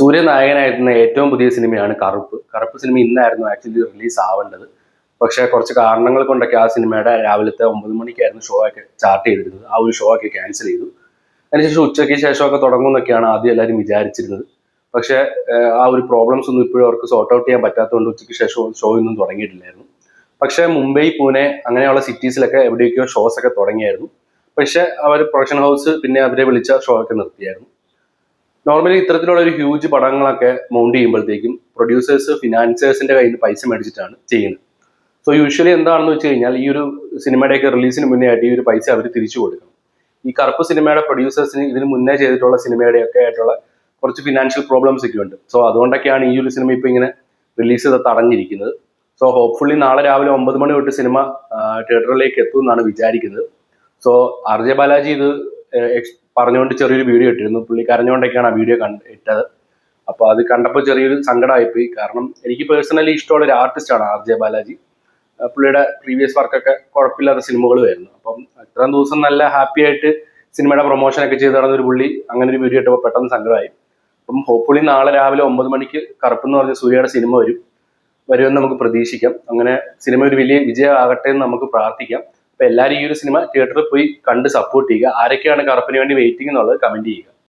സൂര്യ നായകനായിരുന്ന ഏറ്റവും പുതിയ സിനിമയാണ് കറുപ്പ്. കറുപ്പ് സിനിമ ഇന്നായിരുന്നു ആക്ച്വലി റിലീസ് ആവേണ്ടത്. പക്ഷേ കുറച്ച് കാരണങ്ങൾ കൊണ്ടൊക്കെ ആ സിനിമയുടെ രാവിലത്തെ 9 മണിക്കായിരുന്നു ഷോ ഒക്കെ സ്റ്റാർട്ട് ചെയ്തിരുന്നത്. ആ ഒരു ഷോ ഒക്കെ ക്യാൻസൽ ചെയ്തു. അതിനുശേഷം ഉച്ചയ്ക്ക് ശേഷമൊക്കെ തുടങ്ങുമെന്നൊക്കെയാണ് ആദ്യം എല്ലാവരും വിചാരിച്ചിരുന്നത്. പക്ഷേ ആ ഒരു പ്രോബ്ലംസ് ഒന്നും ഇപ്പോഴും അവർക്ക് സോർട്ട് ഔട്ട് ചെയ്യാൻ പറ്റാത്തതുകൊണ്ട് ഉച്ചയ്ക്ക് ശേഷം ഷോ ഒന്നും തുടങ്ങിയിട്ടില്ലായിരുന്നു. പക്ഷേ മുംബൈ, പൂനെ അങ്ങനെയുള്ള സിറ്റീസിലൊക്കെ എവിടെയൊക്കെയോ ഷോസ് ഒക്കെ തുടങ്ങിയായിരുന്നു. പക്ഷേ അവർ പ്രൊഡക്ഷൻ ഹൗസ് പിന്നെ അവരെ വിളിച്ച ഷോ ഒക്കെ നിർത്തിയായിരുന്നു. നോർമലി ഇത്തരത്തിലുള്ള ഒരു ഹ്യൂജ് പടങ്ങളൊക്കെ മൗണ്ട് ചെയ്യുമ്പോഴത്തേക്കും പ്രൊഡ്യൂസേഴ്സ് ഫിനാൻസേഴ്സിന്റെ കയ്യിൽ നിന്ന് പൈസ മേടിച്ചിട്ടാണ് ചെയ്യുന്നത്. സോ യൂഷ്വലി എന്താണെന്ന് വെച്ച് കഴിഞ്ഞാൽ ഈ ഒരു സിനിമയുടെയൊക്കെ റിലീസിന് മുന്നേ ആയിട്ട് ഈ ഒരു പൈസ അവർ തിരിച്ചു കൊടുക്കണം. ഈ കറുപ്പ് സിനിമയുടെ പ്രൊഡ്യൂസേഴ്സിന് ഇതിന് മുന്നേ ചെയ്തിട്ടുള്ള സിനിമയുടെയൊക്കെ ആയിട്ടുള്ള കുറച്ച് ഫിനാൻഷ്യൽ പ്രോബ്ലംസ് ഒക്കെ ഉണ്ട്. സോ അതുകൊണ്ടൊക്കെയാണ് ഈ ഒരു സിനിമ ഇപ്പൊ ഇങ്ങനെ റിലീസ് ചെയ്ത് തടഞ്ഞിരിക്കുന്നത്. സോ ഹോപ്പ്ഫുള്ളി നാളെ രാവിലെ 9 മണി തൊട്ട് സിനിമ തിയേറ്ററിലേക്ക് എത്തും എന്നാണ് വിചാരിക്കുന്നത്. സോ RJ ബാലാജി ഇത് പറഞ്ഞുകൊണ്ട് ചെറിയൊരു വീഡിയോ ഇട്ടിരുന്നു. പുള്ളി കരഞ്ഞുകൊണ്ടൊക്കെയാണ് ആ വീഡിയോ ഇട്ടത്. അപ്പോൾ അത് കണ്ടപ്പോൾ ചെറിയൊരു സങ്കടമായിപ്പോയി. കാരണം എനിക്ക് പേഴ്സണലി ഇഷ്ടമുള്ള ഒരു ആർട്ടിസ്റ്റാണ് RJ ബാലാജി. പുള്ളിയുടെ പ്രീവിയസ് വർക്കൊക്കെ കുഴപ്പമില്ലാത്ത സിനിമകളുമായിരുന്നു. അപ്പം ഇത്രയും ദിവസം നല്ല ഹാപ്പി ആയിട്ട് സിനിമയുടെ പ്രൊമോഷനൊക്കെ ചെയ്ത് നടന്നൊരു പുള്ളി അങ്ങനെ ഒരു വീഡിയോ ഇട്ടപ്പോൾ പെട്ടെന്ന് സങ്കടമായി. അപ്പം ഹോപ്പ്ഫുള്ളി നാളെ രാവിലെ 9 മണിക്ക് കറുപ്പ് എന്ന് പറഞ്ഞ സൂര്യയുടെ സിനിമ വരുമെന്ന് നമുക്ക് പ്രതീക്ഷിക്കാം. അങ്ങനെ സിനിമ ഒരു വലിയ വിജയമാകട്ടെ എന്ന് നമുക്ക് പ്രാർത്ഥിക്കാം. അപ്പൊ എല്ലാവരും ഈ ഒരു സിനിമ തിയേറ്ററിൽ പോയി കണ്ട് സപ്പോർട്ട് ചെയ്യുക. ആരൊക്കെയാണ് കറുപ്പിന് വേണ്ടി വെയിറ്റിംഗ് എന്നുള്ളത് കമന്റ് ചെയ്യുക.